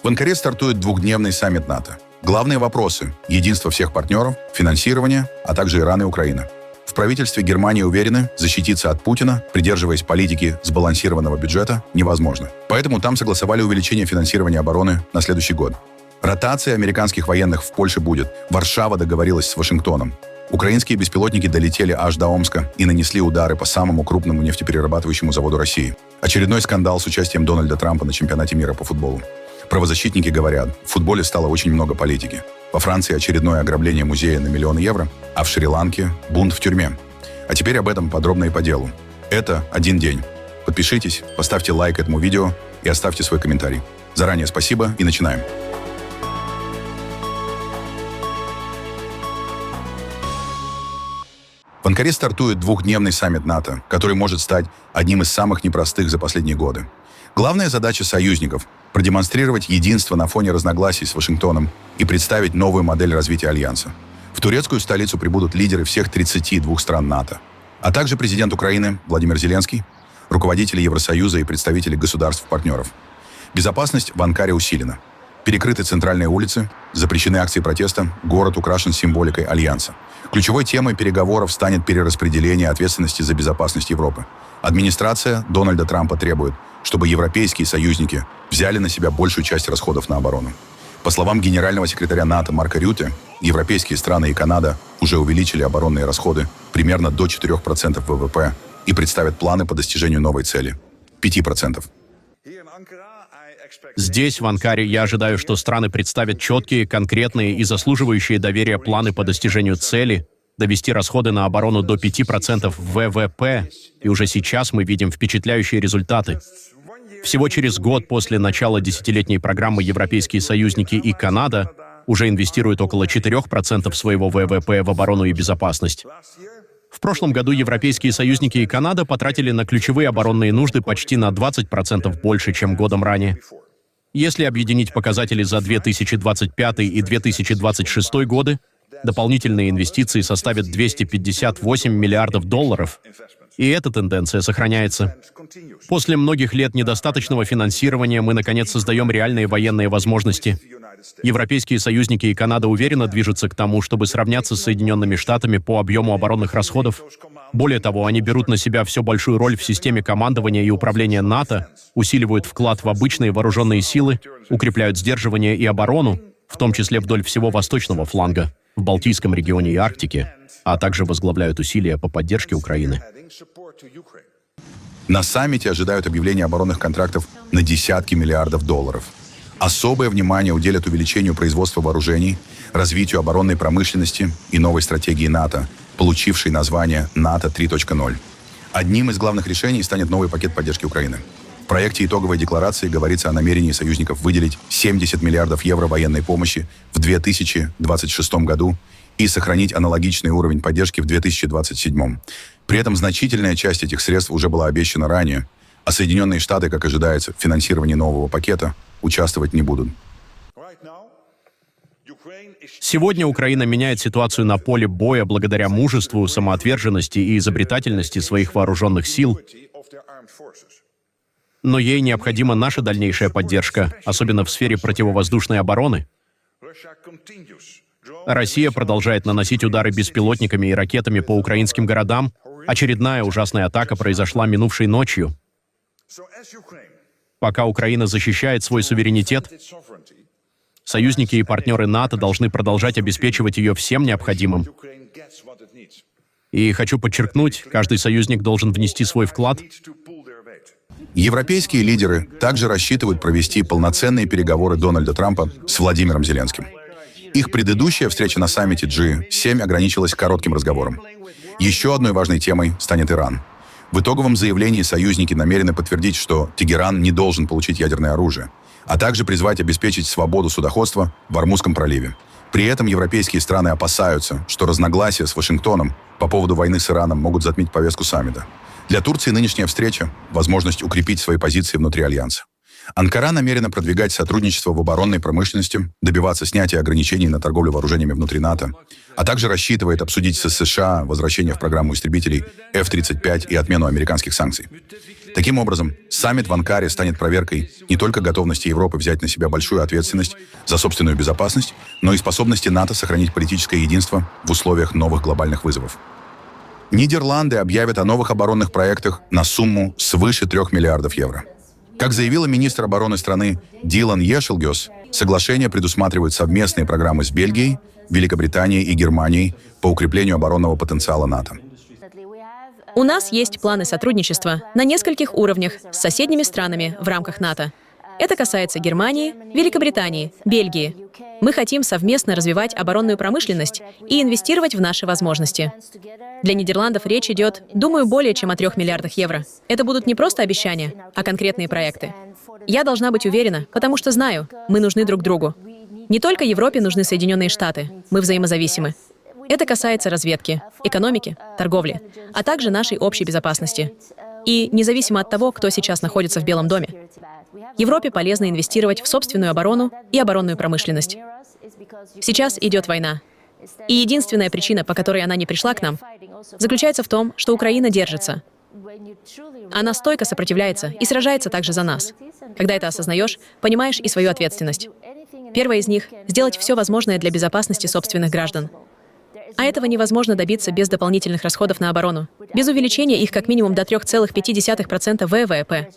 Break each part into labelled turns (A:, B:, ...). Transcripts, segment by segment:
A: В Анкаре стартует двухдневный саммит НАТО. Главные вопросы – единство всех партнеров, финансирование, а также Иран и Украина. В правительстве Германии уверены, защититься от Путина, придерживаясь политики сбалансированного бюджета, невозможно. Поэтому там согласовали увеличение финансирования обороны на следующий год. Ротация американских военных в Польше будет. Варшава договорилась с Вашингтоном. Украинские беспилотники долетели аж до Омска и нанесли удары по самому крупному нефтеперерабатывающему заводу России. Очередной скандал с участием Дональда Трампа на чемпионате мира по футболу. Правозащитники говорят, в футболе стало очень много политики. Во Франции очередное ограбление музея на миллион евро, а в Шри-Ланке бунт в тюрьме. А теперь об этом подробно и по делу. Это один день. Подпишитесь, поставьте лайк этому видео и оставьте свой комментарий. Заранее спасибо и начинаем. В Анкаре стартует двухдневный саммит НАТО, который может стать одним из самых непростых за последние годы. Главная задача союзников – продемонстрировать единство на фоне разногласий с Вашингтоном и представить новую модель развития Альянса. В турецкую столицу прибудут лидеры всех 32 стран НАТО, а также президент Украины Владимир Зеленский, руководители Евросоюза и представители государств-партнеров. Безопасность в Анкаре усилена. Перекрыты центральные улицы, запрещены акции протеста, город украшен символикой Альянса. Ключевой темой переговоров станет перераспределение ответственности за безопасность Европы. Администрация Дональда Трампа требует, чтобы европейские союзники взяли на себя большую часть расходов на оборону. По словам генерального секретаря НАТО Марка Рютте, европейские страны и Канада уже увеличили оборонные расходы примерно до 4% ВВП и представят планы по достижению новой цели – 5%.
B: Здесь, в Анкаре, я ожидаю, что страны представят четкие, конкретные и заслуживающие доверия планы по достижению цели довести расходы на оборону до 5% ВВП, и уже сейчас мы видим впечатляющие результаты. Всего через год после начала десятилетней программы европейские союзники и Канада уже инвестируют около 4% своего ВВП в оборону и безопасность. В прошлом году европейские союзники и Канада потратили на ключевые оборонные нужды почти на 20% больше, чем годом ранее. Если объединить показатели за 2025 и 2026 годы, дополнительные инвестиции составят 258 миллиардов долларов, и эта тенденция сохраняется. После многих лет недостаточного финансирования мы, наконец, создаем реальные военные возможности. Европейские союзники и Канада уверенно движутся к тому, чтобы сравняться с Соединенными Штатами по объему оборонных расходов. Более того, они берут на себя все большую роль в системе командования и управления НАТО, усиливают вклад в обычные вооруженные силы, укрепляют сдерживание и оборону, в том числе вдоль всего восточного фланга, в Балтийском регионе и Арктике, а также возглавляют усилия по поддержке Украины.
A: На саммите ожидают объявления оборонных контрактов на десятки миллиардов долларов. Особое внимание уделят увеличению производства вооружений, развитию оборонной промышленности и новой стратегии НАТО, получившей название НАТО 3.0. Одним из главных решений станет новый пакет поддержки Украины. В проекте итоговой декларации говорится о намерении союзников выделить 70 миллиардов евро военной помощи в 2026 году и сохранить аналогичный уровень поддержки в 2027. При этом значительная часть этих средств уже была обещана ранее, а Соединенные Штаты, как ожидается, в финансировании нового пакета участвовать не будут.
B: Сегодня Украина меняет ситуацию на поле боя благодаря мужеству, самоотверженности и изобретательности своих вооруженных сил. Но ей необходима наша дальнейшая поддержка, особенно в сфере противовоздушной обороны. Россия продолжает наносить удары беспилотниками и ракетами по украинским городам. Очередная ужасная атака произошла минувшей ночью. Пока Украина защищает свой суверенитет, союзники и партнеры НАТО должны продолжать обеспечивать ее всем необходимым. И хочу подчеркнуть, каждый союзник должен внести свой вклад.
A: Европейские лидеры также рассчитывают провести полноценные переговоры Дональда Трампа с Владимиром Зеленским. Их предыдущая встреча на саммите G7 ограничилась коротким разговором. Еще одной важной темой станет Иран. В итоговом заявлении союзники намерены подтвердить, что Тегеран не должен получить ядерное оружие, а также призвать обеспечить свободу судоходства в Ормузском проливе. При этом европейские страны опасаются, что разногласия с Вашингтоном по поводу войны с Ираном могут затмить повестку саммита. Для Турции нынешняя встреча – возможность укрепить свои позиции внутри Альянса. Анкара намерена продвигать сотрудничество в оборонной промышленности, добиваться снятия ограничений на торговлю вооружениями внутри НАТО, а также рассчитывает обсудить с США возвращение в программу истребителей F-35 и отмену американских санкций. Таким образом, саммит в Анкаре станет проверкой не только готовности Европы взять на себя большую ответственность за собственную безопасность, но и способности НАТО сохранить политическое единство в условиях новых глобальных вызовов. Нидерланды объявят о новых оборонных проектах на сумму свыше 3 миллиардов евро. Как заявила министр обороны страны Дилан Ешелгёс, соглашение предусматривает совместные программы с Бельгией, Великобританией и Германией по укреплению оборонного потенциала НАТО.
C: У нас есть планы сотрудничества на нескольких уровнях с соседними странами в рамках НАТО. Это касается Германии, Великобритании, Бельгии. Мы хотим совместно развивать оборонную промышленность и инвестировать в наши возможности. Для Нидерландов речь идет, думаю, более чем о 3 миллиардах евро. Это будут не просто обещания, а конкретные проекты. Я должна быть уверена, потому что знаю, мы нужны друг другу. Не только Европе нужны Соединенные Штаты, мы взаимозависимы. Это касается разведки, экономики, торговли, а также нашей общей безопасности. И независимо от того, кто сейчас находится в Белом доме, Европе полезно инвестировать в собственную оборону и оборонную промышленность. Сейчас идет война. И единственная причина, по которой она не пришла к нам, заключается в том, что Украина держится. Она стойко сопротивляется и сражается также за нас. Когда это осознаешь, понимаешь и свою ответственность. Первое из них — сделать все возможное для безопасности собственных граждан. А этого невозможно добиться без дополнительных расходов на оборону, без увеличения их как минимум до 3,5% ВВП.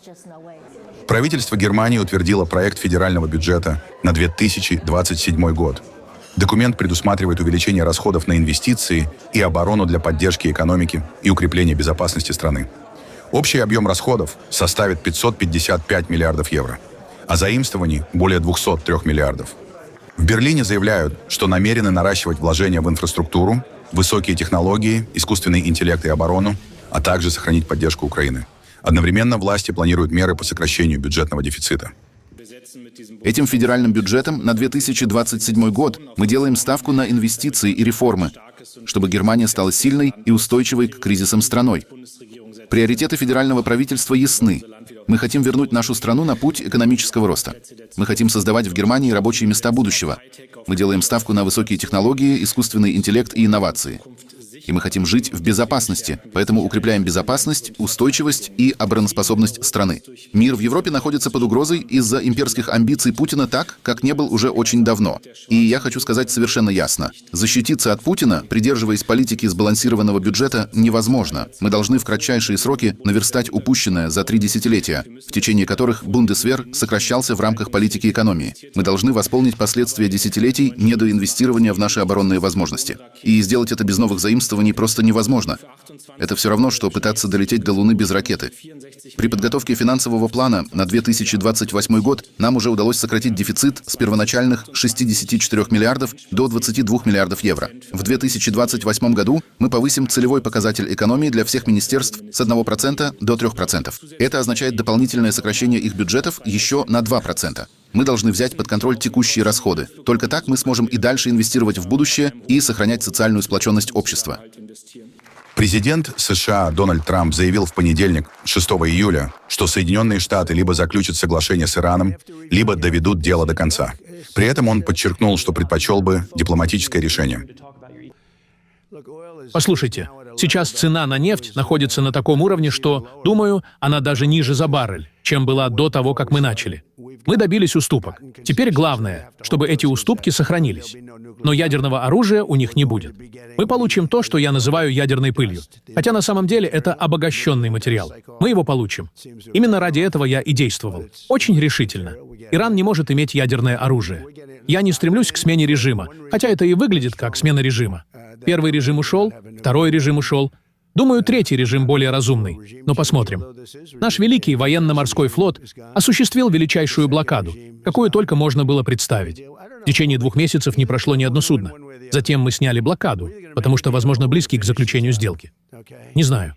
A: Правительство Германии утвердило проект федерального бюджета на 2027 год. Документ предусматривает увеличение расходов на инвестиции и оборону для поддержки экономики и укрепления безопасности страны. Общий объем расходов составит 555 миллиардов евро, а заимствований — более 203 миллиардов. В Берлине заявляют, что намерены наращивать вложения в инфраструктуру, высокие технологии, искусственный интеллект и оборону, а также сохранить поддержку Украины. Одновременно власти планируют меры по сокращению бюджетного дефицита.
D: Этим федеральным бюджетом на 2027 год мы делаем ставку на инвестиции и реформы, чтобы Германия стала сильной и устойчивой к кризисам страной. Приоритеты федерального правительства ясны. Мы хотим вернуть нашу страну на путь экономического роста. Мы хотим создавать в Германии рабочие места будущего. Мы делаем ставку на высокие технологии, искусственный интеллект и инновации. И мы хотим жить в безопасности, поэтому укрепляем безопасность, устойчивость и обороноспособность страны. Мир в Европе находится под угрозой из-за имперских амбиций Путина так, как не был уже очень давно. И я хочу сказать совершенно ясно. Защититься от Путина, придерживаясь политики сбалансированного бюджета, невозможно. Мы должны в кратчайшие сроки наверстать упущенное за 3 десятилетия, в течение которых Бундесвер сокращался в рамках политики экономии. Мы должны восполнить последствия десятилетий недоинвестирования в наши оборонные возможности. И сделать это без новых заимствований просто невозможно. Это все равно, что пытаться долететь до Луны без ракеты. При подготовке финансового плана на 2028 год нам уже удалось сократить дефицит с первоначальных 64 миллиардов до 22 миллиардов евро. В 2028 году мы повысим целевой показатель экономии для всех министерств с 1% до 3%. Это означает дополнительное сокращение их бюджетов еще на 2%. Мы должны взять под контроль текущие расходы. Только так мы сможем и дальше инвестировать в будущее и сохранять социальную сплоченность общества.
A: Президент США Дональд Трамп заявил в понедельник, 6 июля, что Соединенные Штаты либо заключат соглашение с Ираном, либо доведут дело до конца. При этом он подчеркнул, что предпочел бы дипломатическое решение.
E: Послушайте, сейчас цена на нефть находится на таком уровне, что, думаю, она даже ниже за баррель, чем была до того, как мы начали. Мы добились уступок. Теперь главное, чтобы эти уступки сохранились. Но ядерного оружия у них не будет. Мы получим то, что я называю ядерной пылью. Хотя на самом деле это обогащенный материал. Мы его получим. Именно ради этого я и действовал. Очень решительно. Иран не может иметь ядерное оружие. Я не стремлюсь к смене режима, хотя это и выглядит как смена режима. Первый режим ушел, второй режим ушел. Думаю, третий режим более разумный. Но посмотрим. Наш великий военно-морской флот осуществил величайшую блокаду, какую только можно было представить. В течение 2 месяцев не прошло ни одно судно. Затем мы сняли блокаду, потому что, возможно, близки к заключению сделки. Не знаю.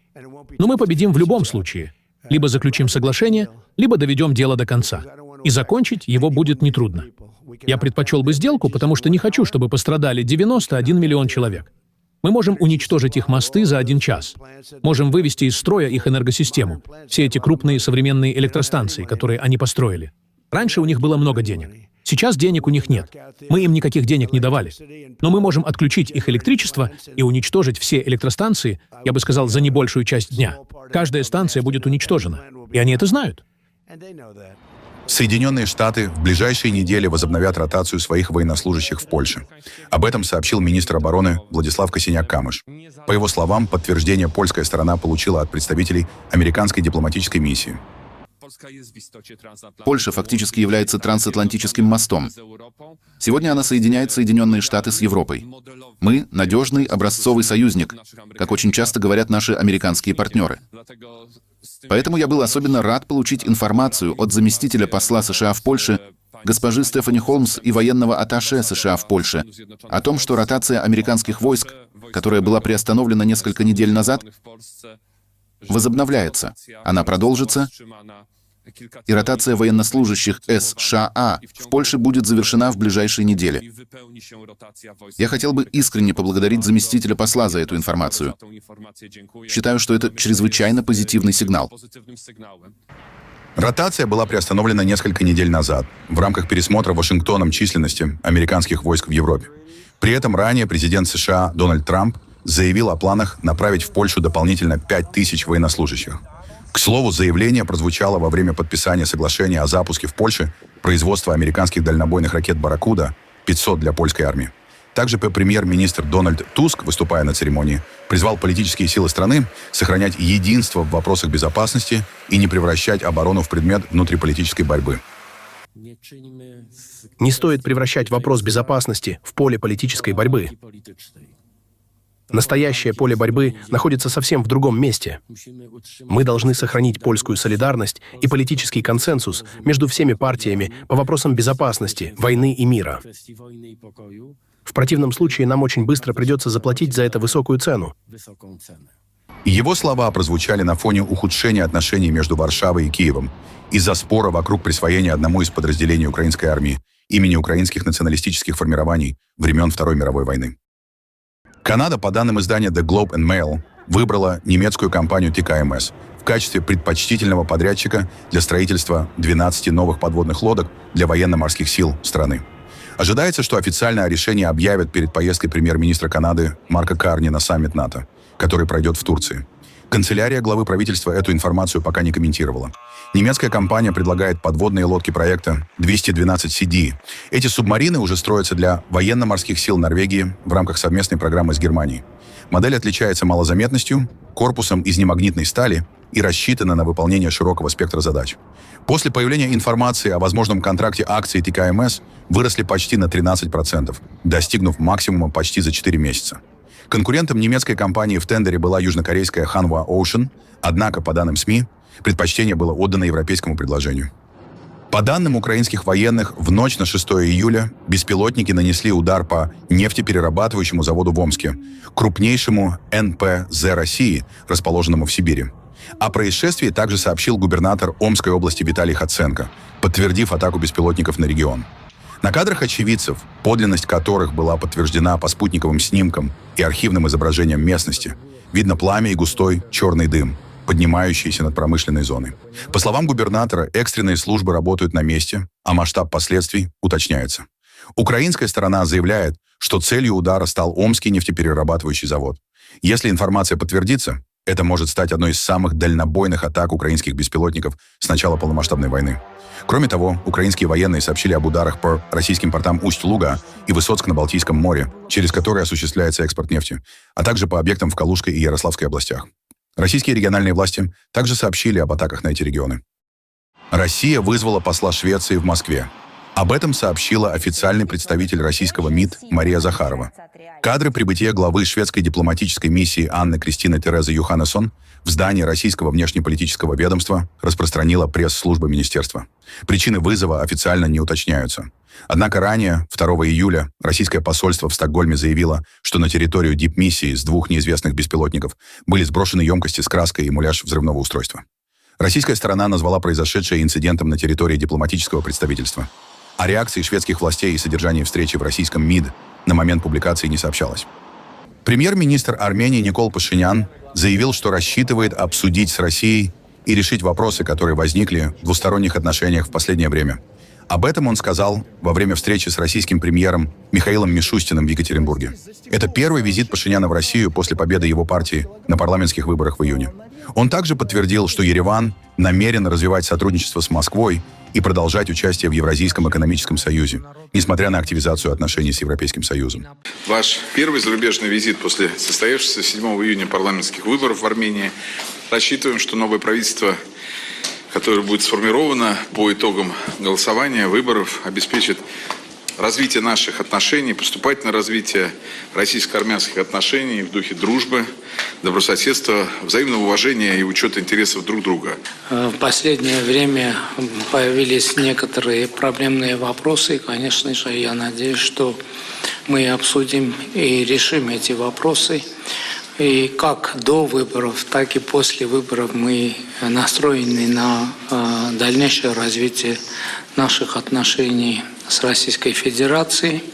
E: Но мы победим в любом случае. Либо заключим соглашение, либо доведем дело до конца. И закончить его будет нетрудно. Я предпочел бы сделку, потому что не хочу, чтобы пострадали 91 миллион человек. Мы можем уничтожить их мосты за 1 час. Можем вывести из строя их энергосистему. Все эти крупные современные электростанции, которые они построили. Раньше у них было много денег. Сейчас денег у них нет. Мы им никаких денег не давали. Но мы можем отключить их электричество и уничтожить все электростанции, я бы сказал, за небольшую часть дня. Каждая станция будет уничтожена. И они это знают.
A: Соединенные Штаты в ближайшие недели возобновят ротацию своих военнослужащих в Польше. Об этом сообщил министр обороны Владислав Косиняк-Камыш. По его словам, подтверждение польская сторона получила от представителей американской дипломатической миссии.
D: Польша фактически является трансатлантическим мостом. Сегодня она соединяет Соединенные Штаты с Европой. Мы — надежный, образцовый союзник, как очень часто говорят наши американские партнеры. Поэтому я был особенно рад получить информацию от заместителя посла США в Польше, госпожи Стефани Холмс, и военного атташе США в Польше о том, что ротация американских войск, которая была приостановлена несколько недель назад, возобновляется. Она продолжится, и ротация военнослужащих США в Польше будет завершена в ближайшие недели. Я хотел бы искренне поблагодарить заместителя посла за эту информацию. Считаю, что это чрезвычайно позитивный сигнал.
A: Ротация была приостановлена несколько недель назад в рамках пересмотра Вашингтоном численности американских войск в Европе. При этом ранее президент США Дональд Трамп заявил о планах направить в Польшу дополнительно 5000 военнослужащих. К слову, заявление прозвучало во время подписания соглашения о запуске в Польше производства американских дальнобойных ракет «Барракуда-500» для польской армии. Также премьер-министр Дональд Туск, выступая на церемонии, призвал политические силы страны сохранять единство в вопросах безопасности и не превращать оборону в предмет внутриполитической борьбы.
F: Не стоит превращать вопрос безопасности в поле политической борьбы. Настоящее поле борьбы находится совсем в другом месте. Мы должны сохранить польскую солидарность и политический консенсус между всеми партиями по вопросам безопасности, войны и мира. В противном случае нам очень быстро придется заплатить за это высокую цену.
A: Его слова прозвучали на фоне ухудшения отношений между Варшавой и Киевом из-за спора вокруг присвоения одному из подразделений украинской армии имени украинских националистических формирований времен Второй мировой войны. Канада, по данным издания The Globe and Mail, выбрала немецкую компанию ТКМС в качестве предпочтительного подрядчика для строительства 12 новых подводных лодок для военно-морских сил страны. Ожидается, что официальное решение объявят перед поездкой премьер-министра Канады Марка Карни на саммит НАТО, который пройдет в Турции. Канцелярия главы правительства эту информацию пока не комментировала. Немецкая компания предлагает подводные лодки проекта 212 CD. Эти субмарины уже строятся для военно-морских сил Норвегии в рамках совместной программы с Германией. Модель отличается малозаметностью, корпусом из немагнитной стали и рассчитана на выполнение широкого спектра задач. После появления информации о возможном контракте акции ТКМС выросли почти на 13%, достигнув максимума почти за 4 месяца. Конкурентом немецкой компании в тендере была южнокорейская Hanwha Ocean, однако, по данным СМИ, предпочтение было отдано европейскому предложению. По данным украинских военных, в ночь на 6 июля беспилотники нанесли удар по нефтеперерабатывающему заводу в Омске, крупнейшему НПЗ России, расположенному в Сибири. О происшествии также сообщил губернатор Омской области Виталий Хоценко, подтвердив атаку беспилотников на регион. На кадрах очевидцев, подлинность которых была подтверждена по спутниковым снимкам и архивным изображениям местности, видно пламя и густой черный дым, поднимающийся над промышленной зоной. По словам губернатора, экстренные службы работают на месте, а масштаб последствий уточняется. Украинская сторона заявляет, что целью удара стал Омский нефтеперерабатывающий завод. Если информация подтвердится, это может стать одной из самых дальнобойных атак украинских беспилотников с начала полномасштабной войны. Кроме того, украинские военные сообщили об ударах по российским портам Усть-Луга и Высоцк на Балтийском море, через которые осуществляется экспорт нефти, а также по объектам в Калужской и Ярославской областях. Российские региональные власти также сообщили об атаках на эти регионы. Россия вызвала посла Швеции в Москве. Об этом сообщила официальный представитель российского МИД Мария Захарова. Кадры прибытия главы шведской дипломатической миссии Анны Кристины Терезы Юханнессон в здании российского внешнеполитического ведомства распространила пресс-служба министерства. Причины вызова официально не уточняются. Однако ранее, 2 июля, российское посольство в Стокгольме заявило, что на территорию дипмиссии с 2 неизвестных беспилотников были сброшены емкости с краской и муляж взрывного устройства. Российская сторона назвала произошедшее инцидентом на территории дипломатического представительства. О реакции шведских властей и содержании встречи в российском МИД на момент публикации не сообщалось. Премьер-министр Армении Никол Пашинян заявил, что рассчитывает обсудить с Россией и решить вопросы, которые возникли в двусторонних отношениях в последнее время, Об этом он сказал во время встречи с российским премьером Михаилом Мишустиным в Екатеринбурге. Это первый визит Пашиняна в Россию после победы его партии на парламентских выборах в июне. Он также подтвердил, что Ереван намерен развивать сотрудничество с Москвой и продолжать участие в Евразийском экономическом союзе, несмотря на активизацию отношений с Европейским Союзом.
G: Ваш первый зарубежный визит после состоявшихся 7 июня парламентских выборов в Армении. Рассчитываем, что новое правительство, которое будет сформировано по итогам голосования, выборов, обеспечит развитие наших отношений, поступательное развитие российско-армянских отношений в духе дружбы, добрососедства, взаимного уважения и учета интересов друг друга.
H: В последнее время появились некоторые проблемные вопросы, и, конечно же, я надеюсь, что мы обсудим и решим эти вопросы. И как до выборов, так и после выборов мы настроены на дальнейшее развитие наших отношений с Российской Федерацией.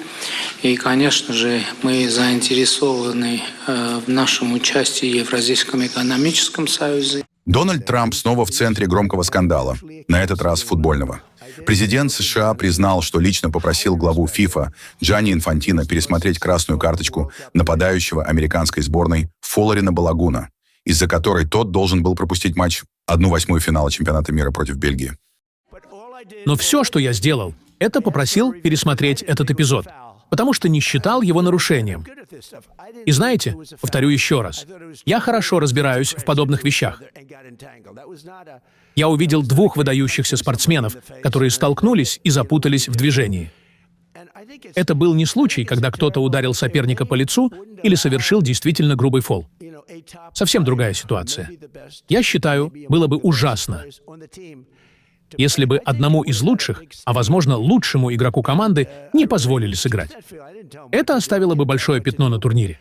H: И, конечно же, мы заинтересованы в нашем участии в Евразийском экономическом союзе.
A: Дональд Трамп снова в центре громкого скандала, на этот раз футбольного. Президент США признал, что лично попросил главу ФИФА Джанни Инфантино пересмотреть красную карточку нападающего американской сборной Фоларина Балагуна, из-за которой тот должен был пропустить матч 1/8 финала чемпионата мира против Бельгии.
E: Но все, что я сделал, это попросил пересмотреть этот эпизод, потому что не считал его нарушением. И знаете, повторю еще раз, я хорошо разбираюсь в подобных вещах. Я увидел двух выдающихся спортсменов, которые столкнулись и запутались в движении. Это был не случай, когда кто-то ударил соперника по лицу или совершил действительно грубый фол. Совсем другая ситуация. Я считаю, было бы ужасно, если бы одному из лучших, а возможно лучшему игроку команды, не позволили сыграть. Это оставило бы большое пятно на турнире.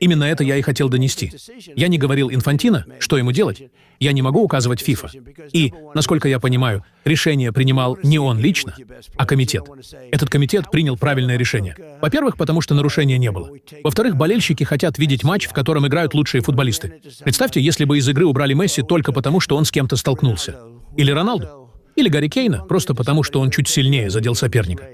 E: Именно это я и хотел донести. Я не говорил Инфантино, что ему делать. Я не могу указывать ФИФА. И, насколько я понимаю, решение принимал не он лично, а комитет. Этот комитет принял правильное решение. Во-первых, потому что нарушения не было. Во-вторых, болельщики хотят видеть матч, в котором играют лучшие футболисты. Представьте, если бы из игры убрали Месси только потому, что он с кем-то столкнулся. Или Роналду. Или Гарри Кейна, просто потому, что он чуть сильнее задел соперника.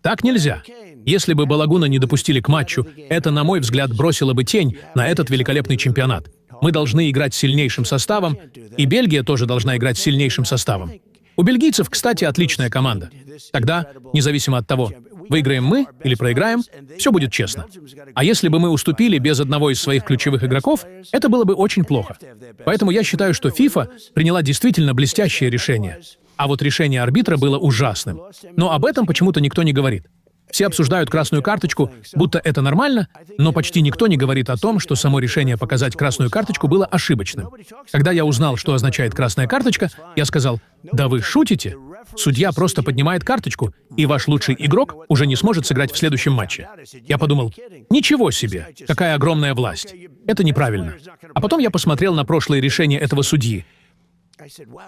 E: Так нельзя. Если бы Балагуна не допустили к матчу, это, на мой взгляд, бросило бы тень на этот великолепный чемпионат. Мы должны играть с сильнейшим составом, и Бельгия тоже должна играть с сильнейшим составом. У бельгийцев, кстати, отличная команда. Тогда, независимо от того, выиграем мы или проиграем, все будет честно. А если бы мы уступили без одного из своих ключевых игроков, это было бы очень плохо. Поэтому я считаю, что ФИФА приняла действительно блестящее решение. А вот решение арбитра было ужасным. Но об этом почему-то никто не говорит. Все обсуждают красную карточку, будто это нормально, но почти никто не говорит о том, что само решение показать красную карточку было ошибочным. Когда я узнал, что означает красная карточка, я сказал: «Да вы шутите? Судья просто поднимает карточку, и ваш лучший игрок уже не сможет сыграть в следующем матче». Я подумал: ничего себе, какая огромная власть. Это неправильно. А потом я посмотрел на прошлые решения этого судьи.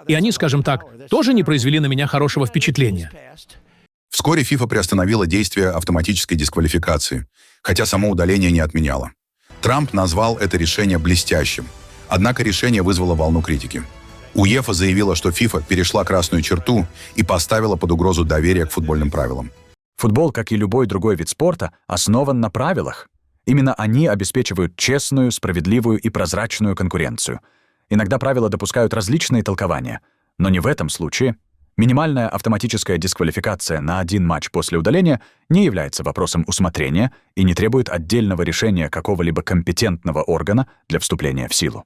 E: И они, скажем так, тоже не произвели на меня хорошего впечатления.
A: Вскоре ФИФА приостановила действие автоматической дисквалификации, хотя само удаление не отменяло. Трамп назвал это решение блестящим, однако решение вызвало волну критики. УЕФА заявила, что ФИФА перешла красную черту и поставила под угрозу доверие к футбольным правилам.
I: Футбол, как и любой другой вид спорта, основан на правилах. Именно они обеспечивают честную, справедливую и прозрачную конкуренцию. Иногда правила допускают различные толкования, но не в этом случае. Минимальная автоматическая дисквалификация на один матч после удаления не является вопросом усмотрения и не требует отдельного решения какого-либо компетентного органа для вступления в силу.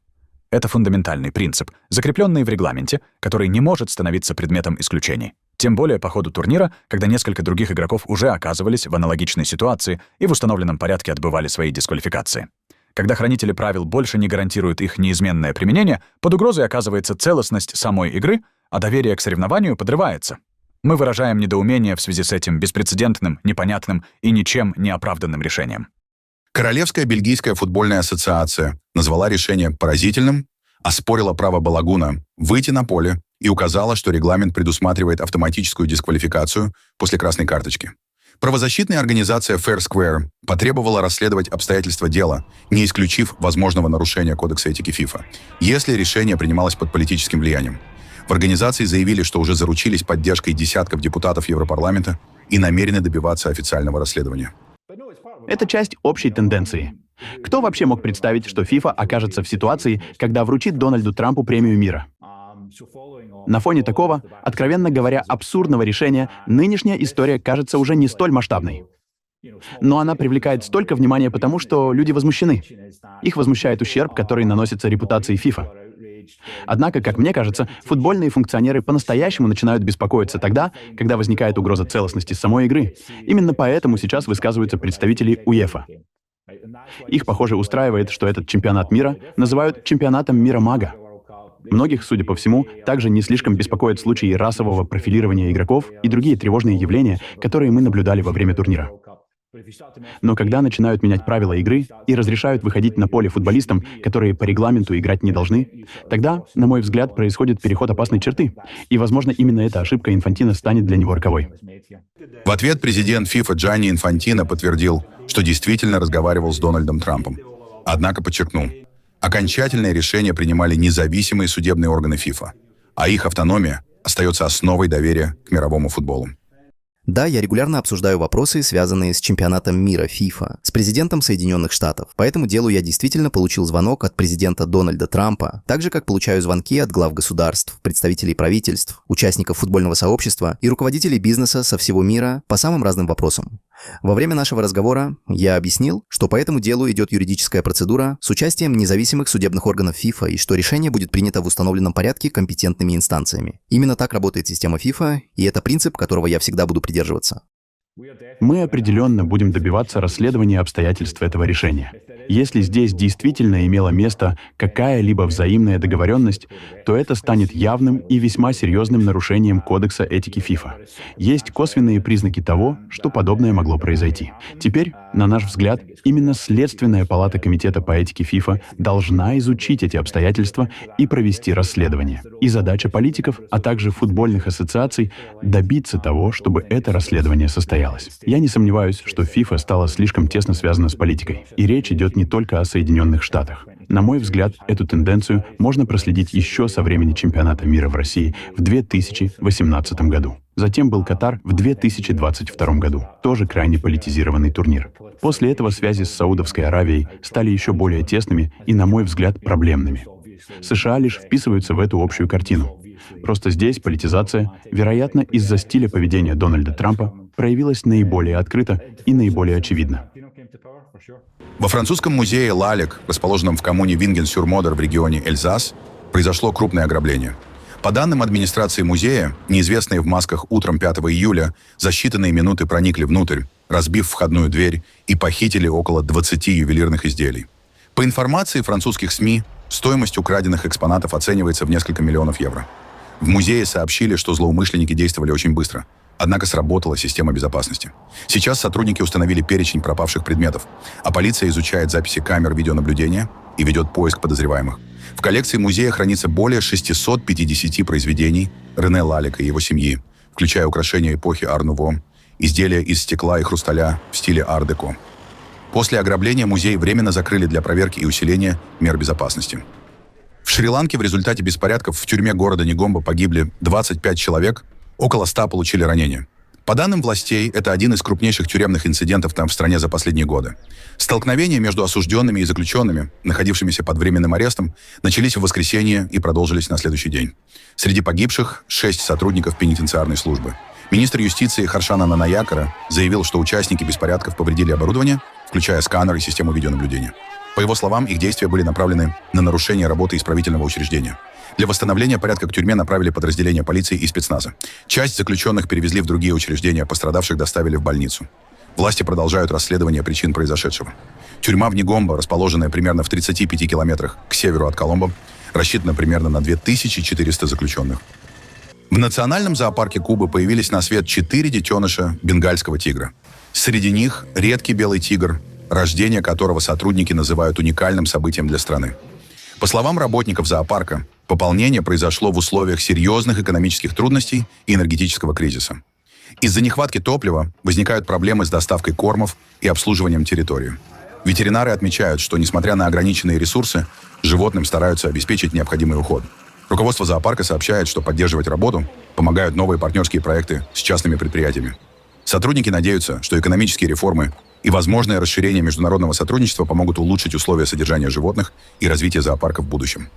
I: Это фундаментальный принцип, закрепленный в регламенте, который не может становиться предметом исключений. Тем более по ходу турнира, когда несколько других игроков уже оказывались в аналогичной ситуации и в установленном порядке отбывали свои дисквалификации. Когда хранители правил больше не гарантируют их неизменное применение, под угрозой оказывается целостность самой игры, а доверие к соревнованию подрывается. Мы выражаем недоумение в связи с этим беспрецедентным, непонятным и ничем не оправданным решением.
A: Королевская бельгийская футбольная ассоциация назвала решение поразительным, оспорила право Балагуна выйти на поле и указала, что регламент предусматривает автоматическую дисквалификацию после красной карточки. Правозащитная организация Fair Square потребовала расследовать обстоятельства дела, не исключив возможного нарушения Кодекса этики ФИФА, если решение принималось под политическим влиянием. В организации заявили, что уже заручились поддержкой десятков депутатов Европарламента и намерены добиваться официального расследования.
J: Это часть общей тенденции. Кто вообще мог представить, что FIFA окажется в ситуации, когда вручит Дональду Трампу премию мира? На фоне такого, откровенно говоря, абсурдного решения, нынешняя история кажется уже не столь масштабной. Но она привлекает столько внимания потому, что люди возмущены. Их возмущает ущерб, который наносится репутации FIFA. Однако, как мне кажется, футбольные функционеры по-настоящему начинают беспокоиться тогда, когда возникает угроза целостности самой игры. Именно поэтому сейчас высказываются представители УЕФА. Их, похоже, устраивает, что этот чемпионат мира называют чемпионатом мира мага. Многих, судя по всему, также не слишком беспокоят случаи расового профилирования игроков и другие тревожные явления, которые мы наблюдали во время турнира. Но когда начинают менять правила игры и разрешают выходить на поле футболистам, которые по регламенту играть не должны, тогда, на мой взгляд, происходит переход опасной черты. И, возможно, именно эта ошибка Инфантино станет для него роковой.
A: В ответ президент FIFA Джанни Инфантино подтвердил, что действительно разговаривал с Дональдом Трампом. Однако подчеркнул, окончательное решение принимали независимые судебные органы FIFA, а их автономия остается основой доверия к мировому футболу.
K: Да, я регулярно обсуждаю вопросы, связанные с чемпионатом мира FIFA, с президентом Соединенных Штатов. По этому делу я действительно получил звонок от президента Дональда Трампа, так же, как получаю звонки от глав государств, представителей правительств, участников футбольного сообщества и руководителей бизнеса со всего мира по самым разным вопросам. Во время нашего разговора я объяснил, что по этому делу идет юридическая процедура с участием независимых судебных органов FIFA и что решение будет принято в установленном порядке компетентными инстанциями. Именно так работает система FIFA, и это принцип, которого я всегда буду придерживаться.
J: Мы определенно будем добиваться расследования обстоятельств этого решения. Если здесь действительно имела место какая-либо взаимная договоренность, то это станет явным и весьма серьезным нарушением Кодекса этики FIFA. Есть косвенные признаки того, что подобное могло произойти. Теперь, на наш взгляд, именно Следственная палата Комитета по этике FIFA должна изучить эти обстоятельства и провести расследование. И задача политиков, а также футбольных ассоциаций — добиться того, чтобы это расследование состоялось. Я не сомневаюсь, что FIFA стала слишком тесно связана с политикой. И речь идет не только о Соединенных Штатах. На мой взгляд, эту тенденцию можно проследить еще со времени чемпионата мира в России в 2018 году. Затем был Катар в 2022 году, тоже крайне политизированный турнир. После этого связи с Саудовской Аравией стали еще более тесными и, на мой взгляд, проблемными. США лишь вписываются в эту общую картину. Просто здесь политизация, вероятно, из-за стиля поведения Дональда Трампа, проявилась наиболее открыто и наиболее очевидно.
A: Во французском музее Лалек, расположенном в коммуне Винген-сюр-Модер в регионе Эльзас, произошло крупное ограбление. По данным администрации музея, неизвестные в масках утром 5 июля за считанные минуты проникли внутрь, разбив входную дверь, и похитили около 20 ювелирных изделий. По информации французских СМИ, стоимость украденных экспонатов оценивается в несколько миллионов евро. В музее сообщили, что злоумышленники действовали очень быстро. Однако сработала система безопасности. Сейчас сотрудники установили перечень пропавших предметов, а полиция изучает записи камер видеонаблюдения и ведет поиск подозреваемых. В коллекции музея хранится более 650 произведений Рене Лалека и его семьи, включая украшения эпохи Ар-Нуво, изделия из стекла и хрусталя в стиле Ар-Деко. После ограбления музей временно закрыли для проверки и усиления мер безопасности. В Шри-Ланке в результате беспорядков в тюрьме города Негомбо погибли 25 человек, около 100 получили ранения. По данным властей, это один из крупнейших тюремных инцидентов там в стране за последние годы. Столкновения между осужденными и заключенными, находившимися под временным арестом, начались в воскресенье и продолжились на следующий день. Среди погибших 6 сотрудников пенитенциарной службы. Министр юстиции Харшана Нанаякара заявил, что участники беспорядков повредили оборудование, включая сканер и систему видеонаблюдения. По его словам, их действия были направлены на нарушение работы исправительного учреждения. Для восстановления порядка к тюрьме направили подразделения полиции и спецназа. Часть заключенных перевезли в другие учреждения, пострадавших доставили в больницу. Власти продолжают расследование причин произошедшего. Тюрьма в Негомбо, расположенная примерно в 35 километрах к северу от Коломбо, рассчитана примерно на 2400 заключенных. В национальном зоопарке Кубы появились на свет 4 детеныша бенгальского тигра. Среди них редкий белый тигр, рождение которого сотрудники называют уникальным событием для страны. По словам работников зоопарка, пополнение произошло в условиях серьезных экономических трудностей и энергетического кризиса. Из-за нехватки топлива возникают проблемы с доставкой кормов и обслуживанием территории. Ветеринары отмечают, что, несмотря на ограниченные ресурсы, животным стараются обеспечить необходимый уход. Руководство зоопарка сообщает, что поддерживать работу помогают новые партнерские проекты с частными предприятиями. Сотрудники надеются, что экономические реформы и возможное расширение международного сотрудничества помогут улучшить условия содержания животных и развития зоопарка в будущем.